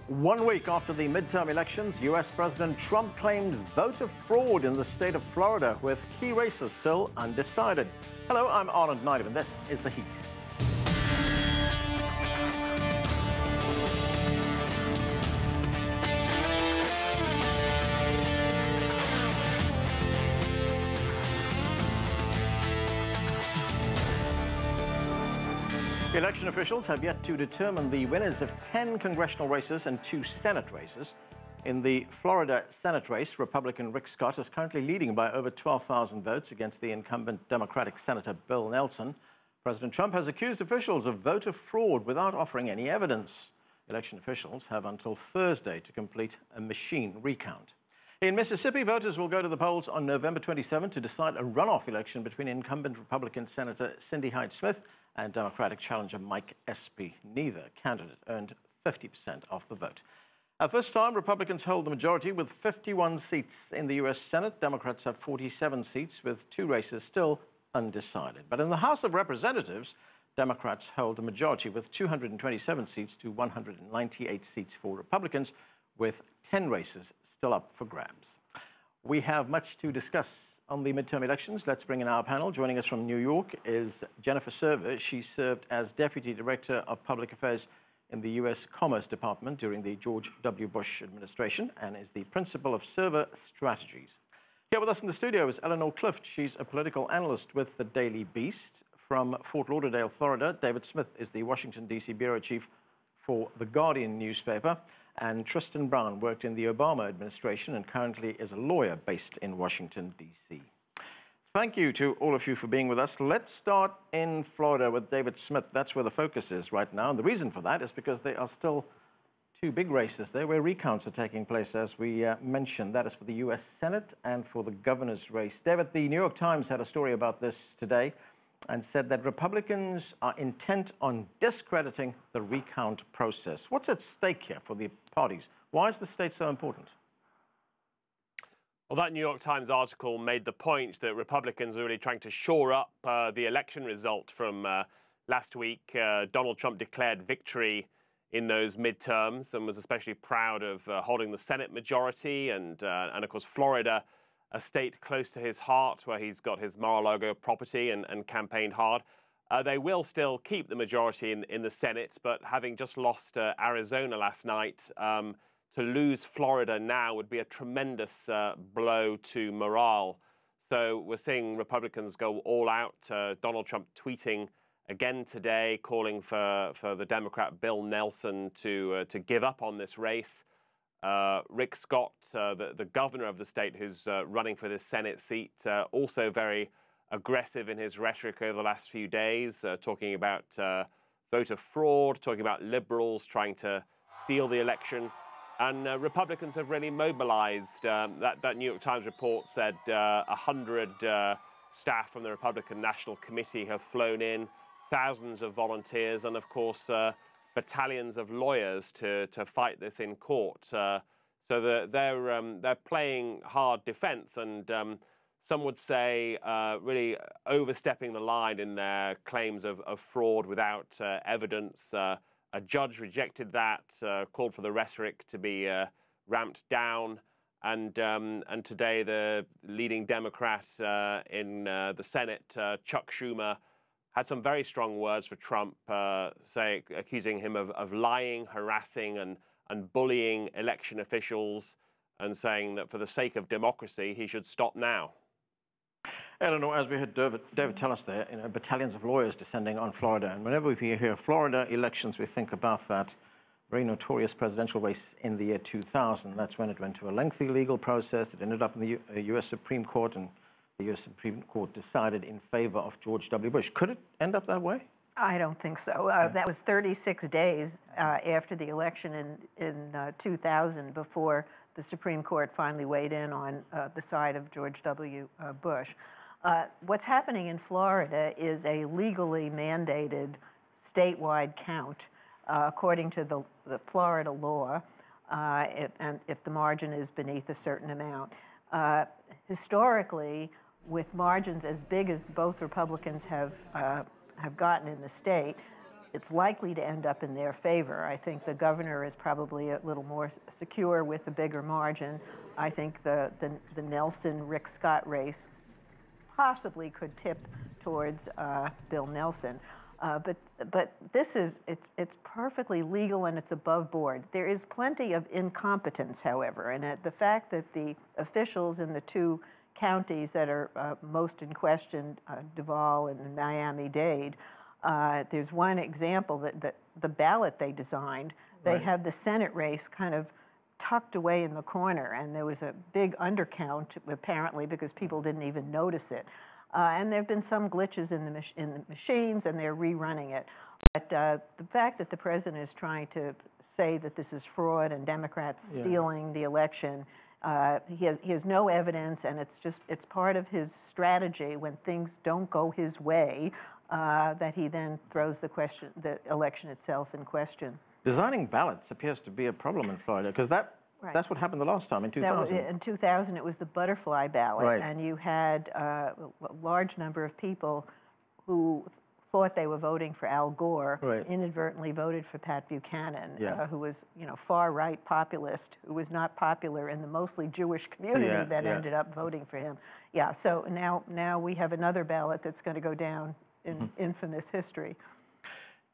1 week after the midterm elections, U.S. President Trump claims voter fraud in the state of Florida, with key races still undecided. Hello, I'm Arnold Knight, and this is The Heat. Election officials have yet to determine the winners of 10 congressional races and 2 Senate races. In the Florida Senate race, Republican Rick Scott is currently leading by over 12,000 votes against the incumbent Democratic Senator Bill Nelson. President Trump has accused officials of voter fraud without offering any evidence. Election officials have until Thursday to complete a machine recount. In Mississippi, voters will go to the polls on November 27 to decide a runoff election between incumbent Republican Senator Cindy Hyde-Smith and Democratic challenger Mike Espy. Neither candidate earned 50% of the vote. At this time, Republicans hold the majority with 51 seats in the U.S. Senate. Democrats have 47 seats, with 2 races still undecided. But in the House of Representatives, Democrats hold a majority with 227 seats to 198 seats for Republicans, with 10 races still up for grabs. We have much to discuss on the midterm elections. Let's bring in our panel. Joining us from New York is Jenifer Sarver. She served as Deputy Director of Public Affairs in the U.S. Commerce Department during the George W. Bush administration and is the principal of Sarver Strategies. Here with us in the studio is Eleanor Clift. She's a political analyst with the Daily Beast. From Fort Lauderdale, Florida, David Smith is the Washington D.C. bureau chief for The Guardian newspaper. And Tristan Brown worked in the Obama administration and currently is a lawyer based in Washington, D.C. Thank you to all of you for being with us. Let's start in Florida with David Smith. That's where the focus is right now. And the reason for that is because there are still 2 big races there where recounts are taking place, as we mentioned. That is for the U.S. Senate and for the governor's race. David, the New York Times had a story about this today and said that Republicans are intent on discrediting the recount process. What's at stake here for the parties? Why is the state so important? Well, that New York Times article made the point that Republicans are really trying to shore up the election result from last week. Donald Trump declared victory in those midterms and was especially proud of holding the Senate majority and of course, Florida, a state close to his heart where he's got his Mar-a-Lago property and campaigned hard. They will still keep the majority in the Senate, but having just lost Arizona last night, to lose Florida now would be a tremendous blow to morale. So we're seeing Republicans go all out. Donald Trump tweeting again today, calling for the Democrat Bill Nelson to give up on this race. Rick Scott, the governor of the state who's running for this Senate seat, also very aggressive in his rhetoric over the last few days, talking about voter fraud, talking about liberals trying to steal the election. And Republicans have really mobilized. That New York Times report said 100 staff from the Republican National Committee have flown in, thousands of volunteers, and of course, battalions of lawyers to fight this in court. So they're playing hard defense, and some would say really overstepping the line in their claims of fraud without evidence. A judge rejected that, called for the rhetoric to be ramped down, and today the leading Democrat in the Senate, Chuck Schumer, had some very strong words for Trump, accusing him of lying, harassing, and bullying election officials, and saying that for the sake of democracy, he should stop now. Eleanor, as we heard David tell us there, battalions of lawyers descending on Florida. And whenever we hear Florida elections, we think about that very notorious presidential race in the year 2000. That's when it went to a lengthy legal process. It ended up in the U.S. Supreme Court, and the U.S. Supreme Court decided in favor of George W. Bush. Could it end up that way? I don't think so. That was 36 days after the election in 2000 before the Supreme Court finally weighed in on the side of George W. Bush. What's happening in Florida is a legally mandated statewide count according to the Florida law, and if the margin is beneath a certain amount. Historically, with margins as big as both Republicans have gotten in the state, it's likely to end up in their favor. I think the governor is probably a little more secure with a bigger margin. I think the Nelson-Rick Scott race possibly could tip towards Bill Nelson. But this is, it's perfectly legal and it's above board. There is plenty of incompetence, however, and the fact that the officials in the two counties that are most in question, Duval and Miami-Dade, there's one example that the ballot they designed, they have the Senate race kind of tucked away in the corner, and there was a big undercount, apparently, because people didn't even notice it. And there have been some glitches in the machines, and they're rerunning it. But the fact that the president is trying to say that this is fraud and Democrats stealing the election, he has no evidence, and it's part of his strategy when things don't go his way, that he then throws the election itself in question. Designing ballots appears to be a problem in Florida, because that's what happened the last time in 2000. In 2000, it was the butterfly ballot, and you had a large number of people who thought they were voting for Al Gore, inadvertently voted for Pat Buchanan, who was, far-right populist, who was not popular in the mostly Jewish community that ended up voting for him. Yeah, so now we have another ballot that's going to go down in infamous history.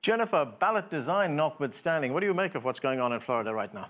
Jenifer, ballot design notwithstanding, what do you make of what's going on in Florida right now?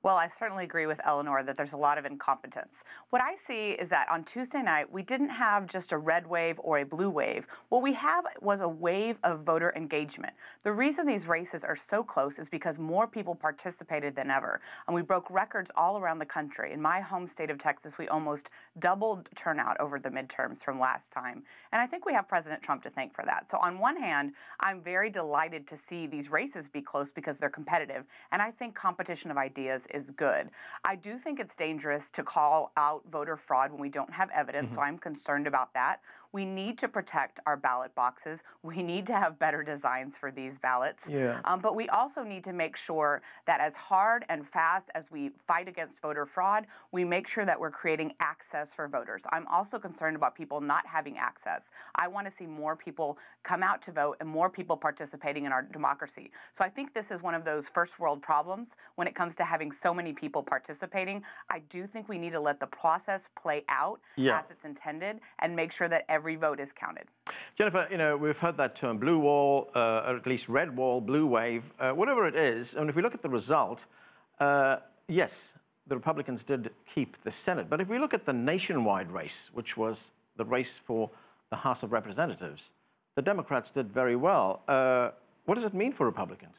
Well, I certainly agree with Eleanor that there's a lot of incompetence. What I see is that on Tuesday night, we didn't have just a red wave or a blue wave. What we have was a wave of voter engagement. The reason these races are so close is because more people participated than ever. And we broke records all around the country. In my home state of Texas, we almost doubled turnout over the midterms from last time. And I think we have President Trump to thank for that. So on one hand, I'm very delighted to see these races be close because they're competitive. And I think competition of ideas is good. I do think it's dangerous to call out voter fraud when we don't have evidence, so I'm concerned about that. We need to protect our ballot boxes. We need to have better designs for these ballots. But we also need to make sure that as hard and fast as we fight against voter fraud, we make sure that we're creating access for voters. I'm also concerned about people not having access. I want to see more people come out to vote and more people participating in our democracy. So I think this is one of those first world problems when it comes to having so many people participating. I do think we need to let the process play out as it's intended and make sure that every vote is counted. Jenifer, we've heard that term, blue wall, or at least red wall, blue wave, whatever it is. And if we look at the result, yes, the Republicans did keep the Senate. But if we look at the nationwide race, which was the race for the House of Representatives, the Democrats did very well. What does it mean for Republicans?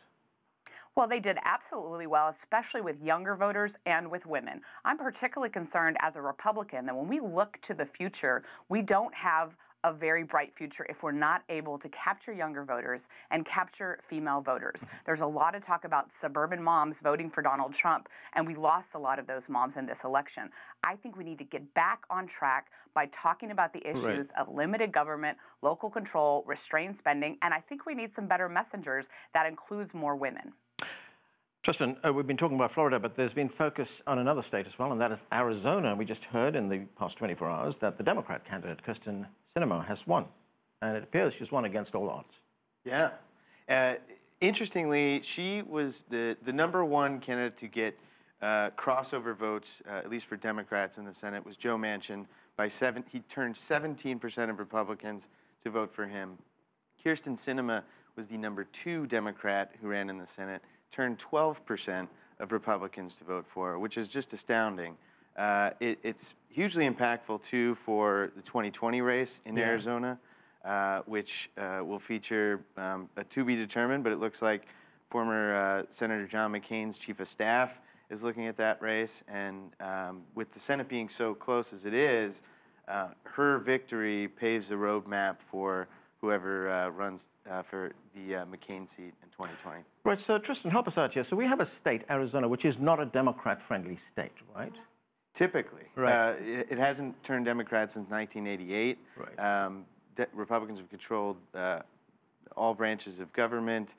Well, they did absolutely well, especially with younger voters and with women. I'm particularly concerned as a Republican that when we look to the future, we don't have a very bright future if we're not able to capture younger voters and capture female voters. There's a lot of talk about suburban moms voting for Donald Trump, and we lost a lot of those moms in this election. I think we need to get back on track by talking about the issues of limited government, local control, restrained spending, and I think we need some better messengers that includes more women. Tristan, we've been talking about Florida, but there's been focus on another state as well, and that is Arizona. We just heard in the past 24 hours that the Democrat candidate, Kyrsten Sinema, has won, and it appears she's won against all odds. Yeah. Interestingly, she was the #1 candidate to get crossover votes, at least for Democrats in the Senate, was Joe Manchin. He turned 17% of Republicans to vote for him. Kyrsten Sinema was the #2 Democrat who ran in the Senate, turned 12% of Republicans to vote for her, which is just astounding. It's hugely impactful, too, for the 2020 race in Arizona, which will feature a to be determined, but it looks like former Senator John McCain's chief of staff is looking at that race. And with the Senate being so close as it is, her victory paves the roadmap for whoever runs for the McCain seat in 2020. Right, so Tristan, help us out here. So we have a state, Arizona, which is not a Democrat-friendly state, right? Typically. Right. It hasn't turned Democrat since 1988. Right. Republicans have controlled all branches of government.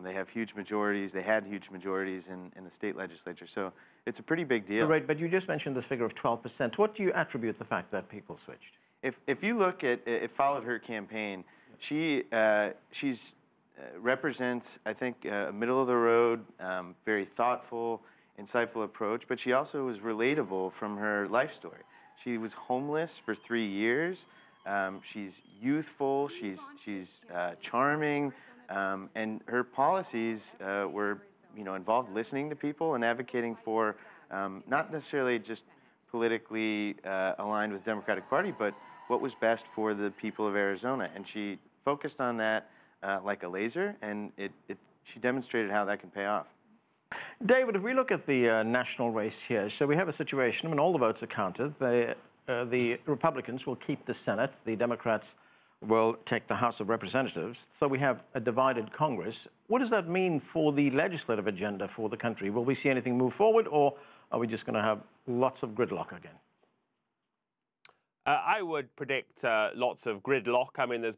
They have huge majorities. They had huge majorities in the state legislature. So it's a pretty big deal. Right, but you just mentioned this figure of 12%. What do you attribute the fact that people switched? If you look at it, followed her campaign, she's represents, I think, a middle-of-the-road, very thoughtful, insightful approach, but she also was relatable from her life story. She was homeless for 3 years. She's youthful, she's charming, and her policies were, involved listening to people and advocating for not necessarily just politically aligned with the Democratic Party, but what was best for the people of Arizona. And she focused on that like a laser, and she demonstrated how that can pay off. David, if we look at the national race here, so we have a situation when all the votes are counted. The Republicans will keep the Senate. The Democrats will take the House of Representatives. So we have a divided Congress. What does that mean for the legislative agenda for the country? Will we see anything move forward, or are we just going to have lots of gridlock again? I would predict lots of gridlock. I mean, there's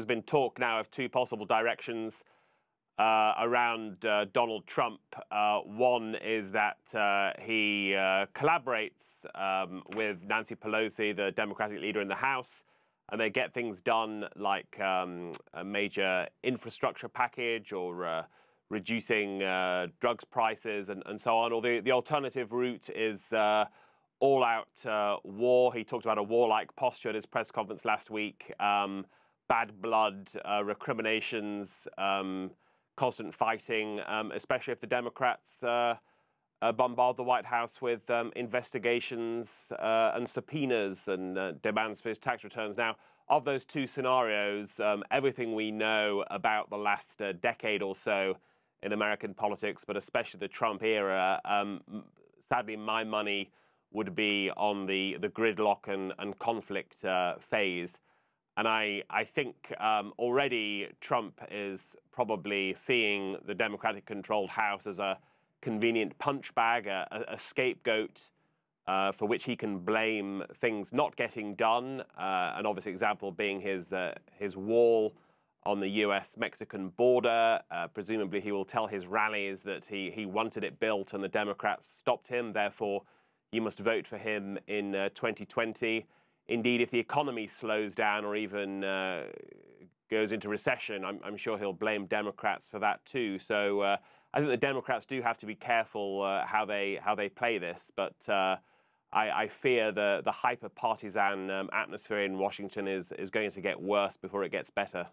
been talk now of two possible directions around Donald Trump. One is that he collaborates with Nancy Pelosi, the Democratic leader in the House, and they get things done like a major infrastructure package or reducing drugs prices and so on. Or the alternative route is all-out war. He talked about a warlike posture at his press conference last week. Bad blood, recriminations, constant fighting, especially if the Democrats bombard the White House with investigations and subpoenas and demands for his tax returns. Now, of those two scenarios, everything we know about the last decade or so in American politics, but especially the Trump era, sadly, my money would be on the gridlock and conflict phase. And I think already Trump is probably seeing the Democratic-controlled House as a convenient punch bag, a scapegoat for which he can blame things not getting done. An obvious example being his wall on the US-Mexican border. Presumably he will tell his rallies that he wanted it built and the Democrats stopped him, therefore you must vote for him in 2020. Indeed, if the economy slows down or even goes into recession, I'm sure he'll blame Democrats for that too. So I think the Democrats do have to be careful how they play this. But I fear the hyper-partisan atmosphere in Washington is going to get worse before it gets better.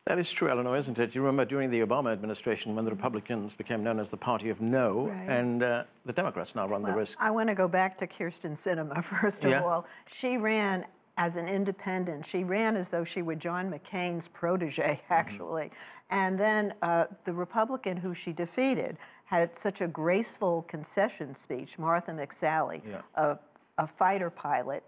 That is true, Eleanor, isn't it? You remember during the Obama administration when the Republicans became known as the party of no, right, and the Democrats now run the risk. I want to go back to Kyrsten Sinema, first of all. She ran as an independent. She ran as though she were John McCain's protege, actually. And then the Republican who she defeated had such a graceful concession speech, Martha McSally, a fighter pilot,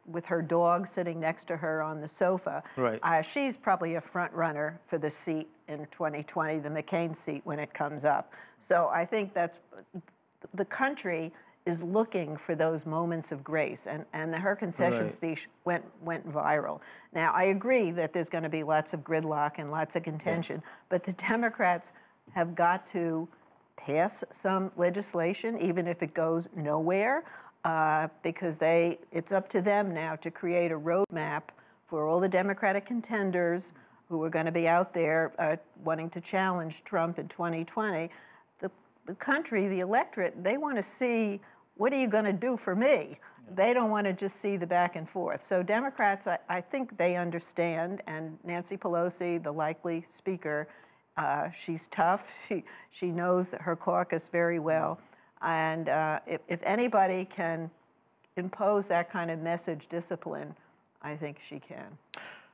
with her dog sitting next to her on the sofa. Right. She's probably a front runner for the seat in 2020, the McCain seat, when it comes up. So I think that's, the country is looking for those moments of grace, and her concession speech went viral. Now, I agree that there's going to be lots of gridlock and lots of contention, but the Democrats have got to pass some legislation, even if it goes nowhere, because it's up to them now to create a roadmap for all the Democratic contenders who are going to be out there wanting to challenge Trump in 2020. The country, the electorate, they want to see, what are you going to do for me? They don't want to just see the back and forth. So Democrats, I think they understand, and Nancy Pelosi, the likely speaker, she's tough. She knows her caucus very well. And if anybody can impose that kind of message discipline, I think she can.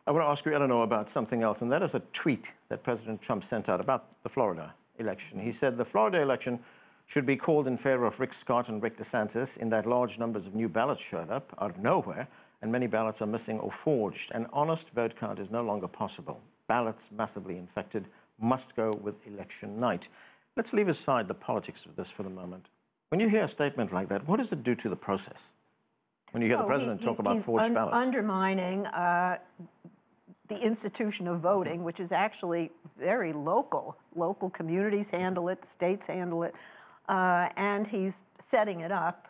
I want to ask you, Eleanor, about something else, and that is a tweet that President Trump sent out about the Florida election. He said the Florida election should be called in favor of Rick Scott and Rick DeSantis in that large numbers of new ballots showed up out of nowhere, and many ballots are missing or forged. An honest vote count is no longer possible. Ballots massively infected must go with election night. Let's leave aside the politics of this for the moment. When you hear a statement like that, what does it do to the process? When you hear the president talk about forged ballots? Undermining the institution of voting, which is actually very local. Local communities handle it, states handle it, and he's setting it up.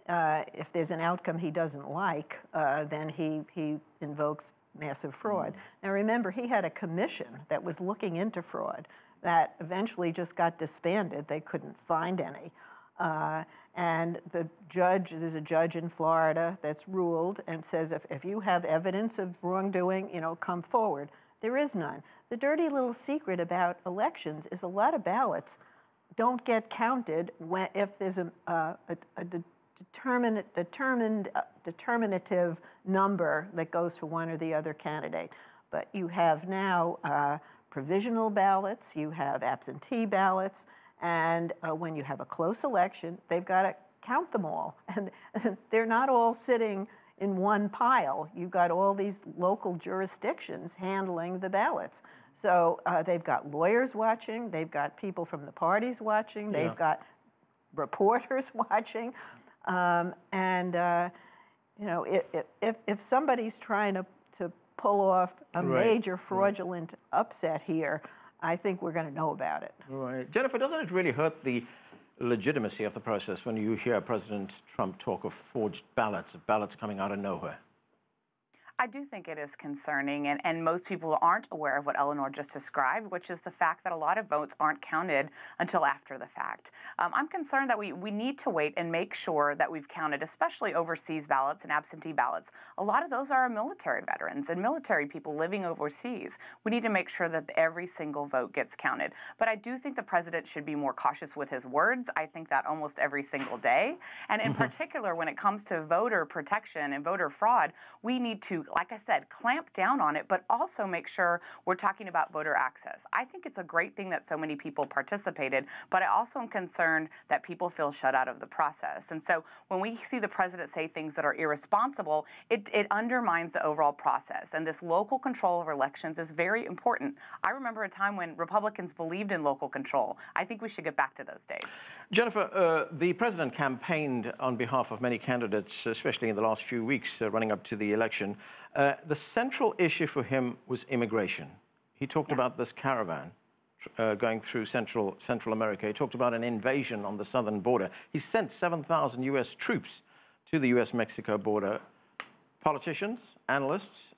If there's an outcome he doesn't like, then he invokes massive fraud. Now remember, he had a commission that was looking into fraud that eventually just got disbanded. They couldn't find any. And the judge, there's a judge in Florida that's ruled and says, if you have evidence of wrongdoing, come forward. There is none. The dirty little secret about elections is a lot of ballots don't get counted if there's a determinative number that goes for one or the other candidate. But you have now provisional ballots, you have absentee ballots, and when you have a close election, they've got to count them all. And they're not all sitting in one pile. You've got all these local jurisdictions handling the ballots. So they've got lawyers watching, they've got people from the parties watching, they've got reporters watching. If somebody's trying to pull off a major fraudulent upset here, I think we're going to know about it. Right. Jenifer, doesn't it really hurt the legitimacy of the process when you hear President Trump talk of forged ballots, of ballots coming out of nowhere? I do think it is concerning, and most people aren't aware of what Eleanor just described, which is the fact that a lot of votes aren't counted until after the fact. I'm concerned that we need to wait and make sure that we've counted, especially overseas ballots and absentee ballots. A lot of those are military veterans and military people living overseas. We need to make sure that every single vote gets counted. But I do think the president should be more cautious with his words. I think that almost every single day. And in particular, when it comes to voter protection and voter fraud, we need to, like I said, clamp down on it, but also make sure we're talking about voter access. I think it's a great thing that so many people participated, but I also am concerned that people feel shut out of the process. And so when we see the president say things that are irresponsible, it undermines the overall process. And this local control of elections is very important. I remember a time when Republicans believed in local control. I think we should get back to those days. Jenifer, the president campaigned on behalf of many candidates, especially in the last few weeks running up to the election. The central issue for him was immigration. He talked about this caravan going through Central America. He talked about an invasion on the southern border. He sent 7,000 U.S. troops to the U.S.-Mexico border. Politicians, analysts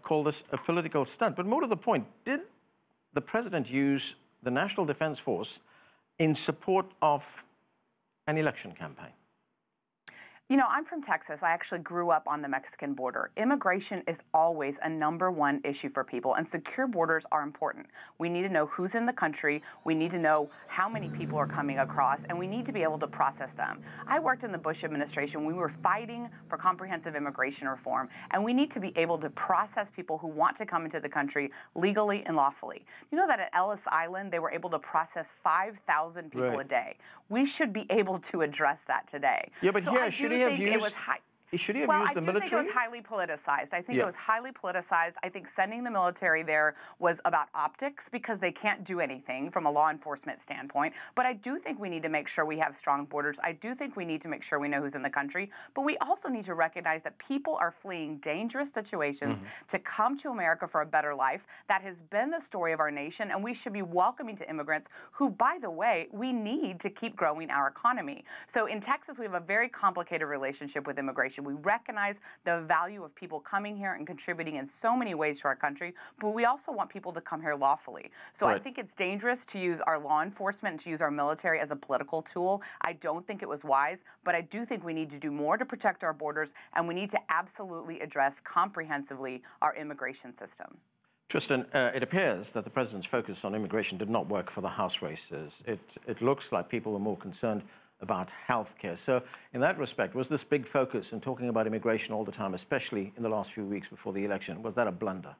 call this a political stunt. But more to the point, did the president use the National Defense Force in support of an election campaign? You know, I'm from Texas. I actually grew up on the Mexican border. Immigration is always a #1 issue for people, and secure borders are important. We need to know who's in the country. We need to know how many people are coming across, and we need to be able to process them. I worked in the Bush administration. We were fighting for comprehensive immigration reform, and we need to be able to process people who want to come into the country legally and lawfully. You know that at Ellis Island, they were able to process 5,000 people a day. We should be able to address that today. Yeah, but so here, I should do he have think used... it was high. Should he have well, used I the do military? think it was highly politicized. I think it was highly politicized. I think sending the military there was about optics because they can't do anything from a law enforcement standpoint. But I do think we need to make sure we have strong borders. I do think we need to make sure we know who's in the country. But we also need to recognize that people are fleeing dangerous situations to come to America for a better life. That has been the story of our nation, and we should be welcoming to immigrants who, by the way, we need to keep growing our economy. So in Texas, we have a very complicated relationship with immigration. We recognize the value of people coming here and contributing in so many ways to our country, but we also want people to come here lawfully. So I think it's dangerous to use our law enforcement and to use our military as a political tool. I don't think it was wise, but I do think we need to do more to protect our borders, and we need to absolutely address comprehensively our immigration system. Tristan, it appears that the president's focus on immigration did not work for the House races. It looks like people were more concerned about health care. So in that respect, was this big focus in talking about immigration all the time, especially in the last few weeks before the election, was that a blunder?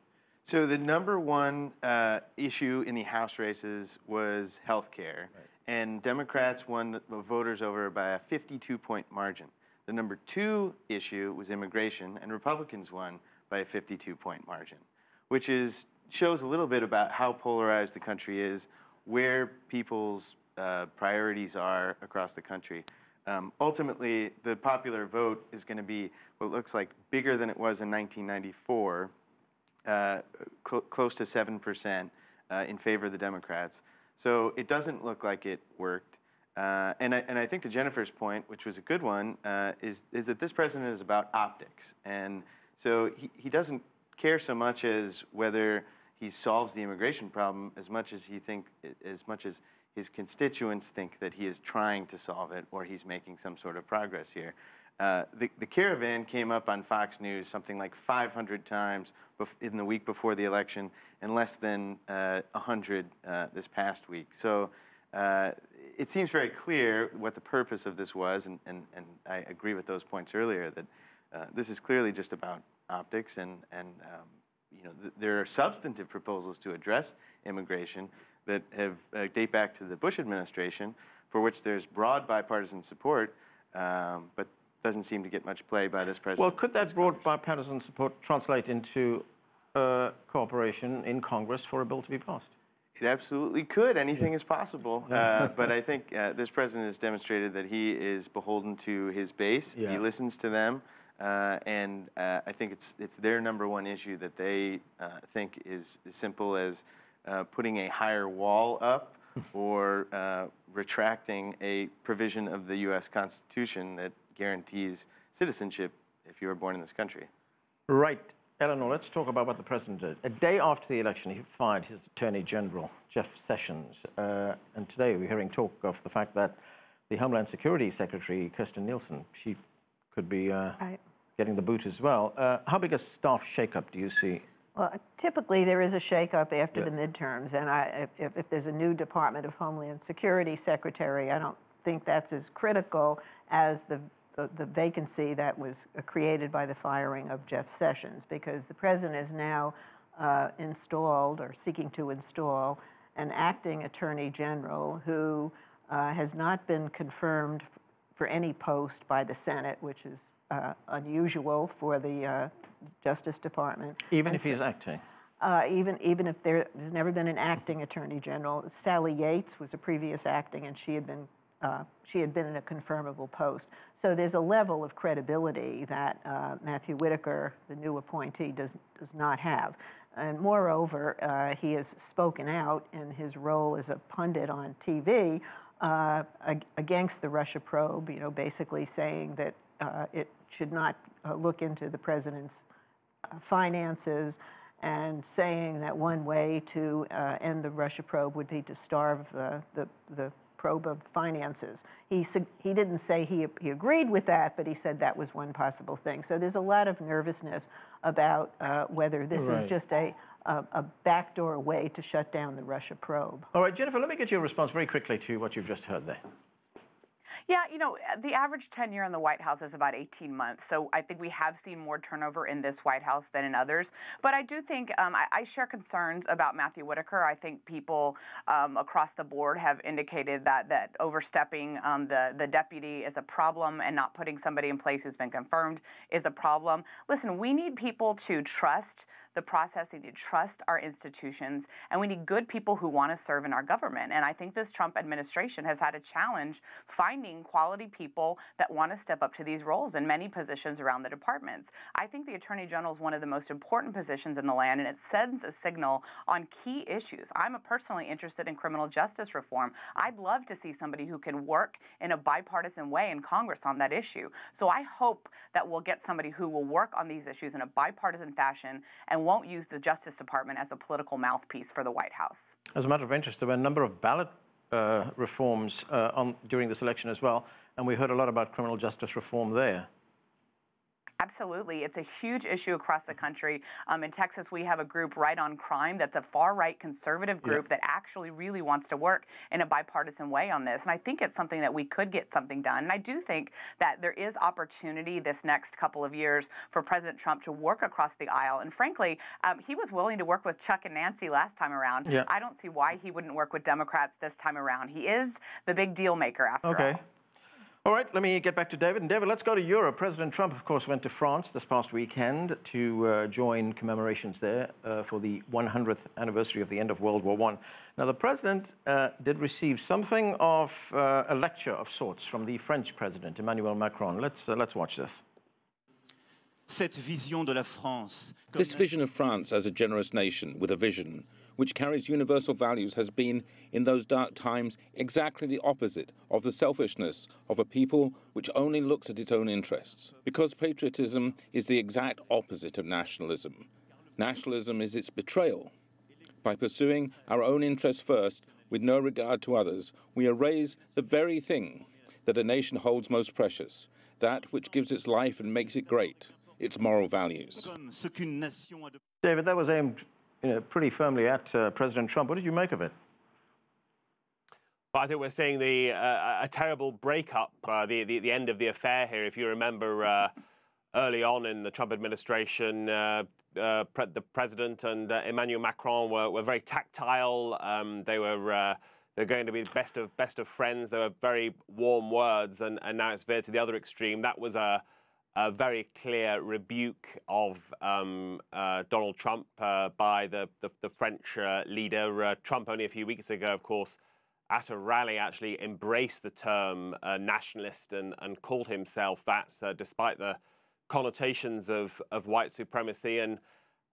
So the #1 issue in the House races was health care, and Democrats won the voters over by a 52-point margin. The #2 issue was immigration, and Republicans won by a 52-point margin, which shows a little bit about how polarized the country is, where people's priorities are across the country. Ultimately, the popular vote is going to be what looks like bigger than it was in 1994, close to 7% in favor of the Democrats. So it doesn't look like it worked. And I think to Jenifer's point, which was a good one, is that this president is about optics. And so he doesn't care so much as whether he solves the immigration problem as much as his constituents think that he is trying to solve it or he's making some sort of progress here. The caravan came up on Fox News something like 500 times in the week before the election and less than 100 this past week. So it seems very clear what the purpose of this was, and I agree with those points earlier, that this is clearly just about optics, and you know, there are substantive proposals to address immigration that have date back to the Bush administration, for which there's broad bipartisan support, but doesn't seem to get much play by this president. Well, could that broad bipartisan support translate into cooperation in Congress for a bill to be passed? It absolutely could. Anything is possible. But I think this president has demonstrated that he is beholden to his base. Yeah. He listens to them. And I think it's their number one issue that they think is as simple as putting a higher wall up or retracting a provision of the U.S. Constitution that guarantees citizenship if you were born in this country. Right. Eleanor, let's talk about what the president did. A day after the election, he fired his Attorney General, Jeff Sessions. And today we're hearing talk of the fact that the Homeland Security Secretary, Kirstjen Nielsen, she could be getting the boot as well. How big a staff shakeup do you see? Well, typically there is a shakeup after the midterms, and if there's a new Department of Homeland Security Secretary, I don't think that's as critical as the vacancy that was created by the firing of Jeff Sessions, because the president is now installed or seeking to install an acting Attorney General who has not been confirmed for any post by the Senate, which is unusual for the Justice Department. Even if he's acting? Even if there's never been an acting Attorney General. Sally Yates was a previous acting, and she had been in a confirmable post. So there's a level of credibility that Matthew Whitaker, the new appointee, does not have. And moreover, he has spoken out in his role as a pundit on TV against the Russia probe, you know, basically saying that it should not look into the president's finances, and saying that one way to end the Russia probe would be to starve the probe of finances. He didn't say he agreed with that, but he said that was one possible thing. So there's a lot of nervousness about whether this is just a backdoor way to shut down the Russia probe. All right, Jenifer, let me get your response very quickly to what you've just heard there. Yeah, you know, the average tenure in the White House is about 18 months. So I think we have seen more turnover in this White House than in others. But I do think I share concerns about Matthew Whitaker. I think people across the board have indicated that overstepping the deputy is a problem, and not putting somebody in place who's been confirmed is a problem. Listen, we need people to trust the process, they need to trust our institutions, and we need good people who want to serve in our government. And I think this Trump administration has had a challenge finding quality people that want to step up to these roles in many positions around the departments. I think the Attorney General is one of the most important positions in the land, and it sends a signal on key issues. I'm personally interested in criminal justice reform. I'd love to see somebody who can work in a bipartisan way in Congress on that issue. So I hope that we'll get somebody who will work on these issues in a bipartisan fashion and won't use the Justice Department as a political mouthpiece for the White House. As a matter of interest, there were a number of ballot reforms during this election as well, and we heard a lot about criminal justice reform there. Absolutely. It's a huge issue across the country. In Texas, we have a group, Right on Crime, that's a far-right conservative group that actually really wants to work in a bipartisan way on this. And I think it's something that we could get something done. And I do think that there is opportunity this next couple of years for President Trump to work across the aisle. And frankly, he was willing to work with Chuck and Nancy last time around. Yeah. I don't see why he wouldn't work with Democrats this time around. He is the big deal maker after all. All right, let me get back to David. And David, let's go to Europe. President Trump, of course, went to France this past weekend to join commemorations there for the 100th anniversary of the end of World War I. Now, the president did receive something of a lecture of sorts from the French president, Emmanuel Macron. Let's watch this. This vision of France as a generous nation with a vision which carries universal values has been, in those dark times, exactly the opposite of the selfishness of a people which only looks at its own interests. Because patriotism is the exact opposite of nationalism. Nationalism is its betrayal. By pursuing our own interests first, with no regard to others, we erase the very thing that a nation holds most precious, that which gives its life and makes it great, its moral values. David, that was aimed pretty firmly at President Trump. What did you make of it? Well, I think we're seeing a terrible breakup, the end of the affair here. If you remember early on in the Trump administration, the president and Emmanuel Macron were very tactile. They're going to be the best of friends. They were very warm words, and now it's veered to the other extreme. That was a very clear rebuke of Donald Trump by the French leader. Trump only a few weeks ago, of course, at a rally actually embraced the term nationalist and called himself that, despite the connotations of white supremacy. And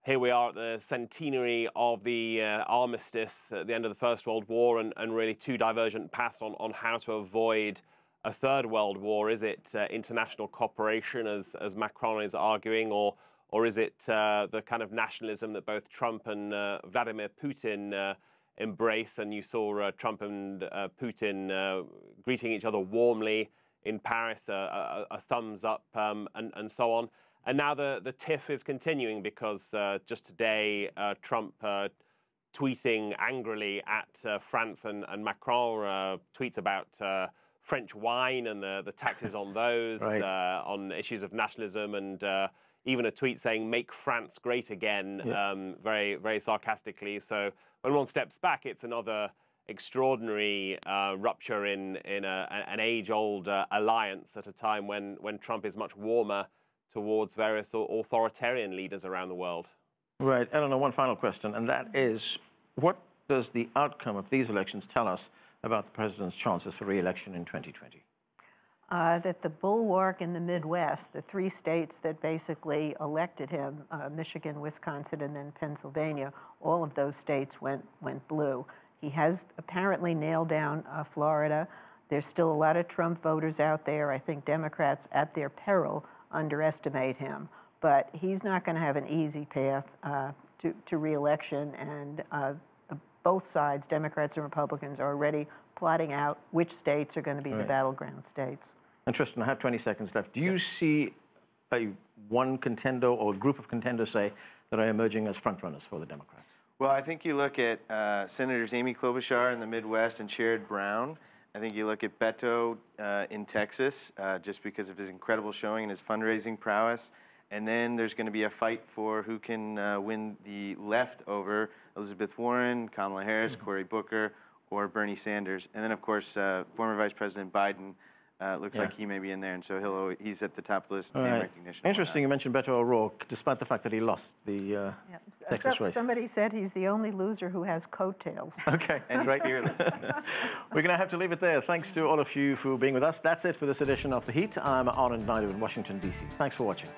here we are at the centenary of the armistice at the end of the First World War, and really two divergent paths on how to avoid a third world war. Is it international cooperation, as Macron is arguing, or is it the kind of nationalism that both Trump and Vladimir Putin embrace? And you saw Trump and Putin greeting each other warmly in Paris, a thumbs up, and so on. And now the tiff is continuing, because just today, Trump tweeting angrily at France and Macron, tweets about French wine and the taxes on those, right, on issues of nationalism, and even a tweet saying "Make France great again," very, very sarcastically. So when one steps back, it's another extraordinary rupture in an age-old alliance at a time when Trump is much warmer towards various authoritarian leaders around the world. Right. Eleanor, one final question, and that is, what does the outcome of these elections tell us about the president's chances for re-election in 2020? That the bulwark in the Midwest, the three states that basically elected him, Michigan, Wisconsin, and then Pennsylvania, all of those states went blue. He has apparently nailed down Florida. There's still a lot of Trump voters out there. I think Democrats, at their peril, underestimate him. But he's not going to have an easy path to re-election, and both sides, Democrats and Republicans, are already plotting out which states are going to be the battleground states. And Tristan, I have 20 seconds left. Do you see one contender or a group of contenders, say, that are emerging as frontrunners for the Democrats? Well, I think you look at Senators Amy Klobuchar in the Midwest and Sherrod Brown. I think you look at Beto in Texas, just because of his incredible showing and his fundraising prowess. And then there's going to be a fight for who can win the left over Elizabeth Warren, Kamala Harris, Cory Booker, or Bernie Sanders. And then, of course, former Vice President Biden looks like he may be in there, and so he's at the top of the list. Name recognition. Interesting you mentioned Beto O'Rourke, despite the fact that he lost the Texas race. Somebody said he's the only loser who has coattails. Okay, and he's fearless. We're going to have to leave it there. Thanks to all of you for being with us. That's it for this edition of The Heat. I'm Anand Naidu in Washington, D.C. Thanks for watching.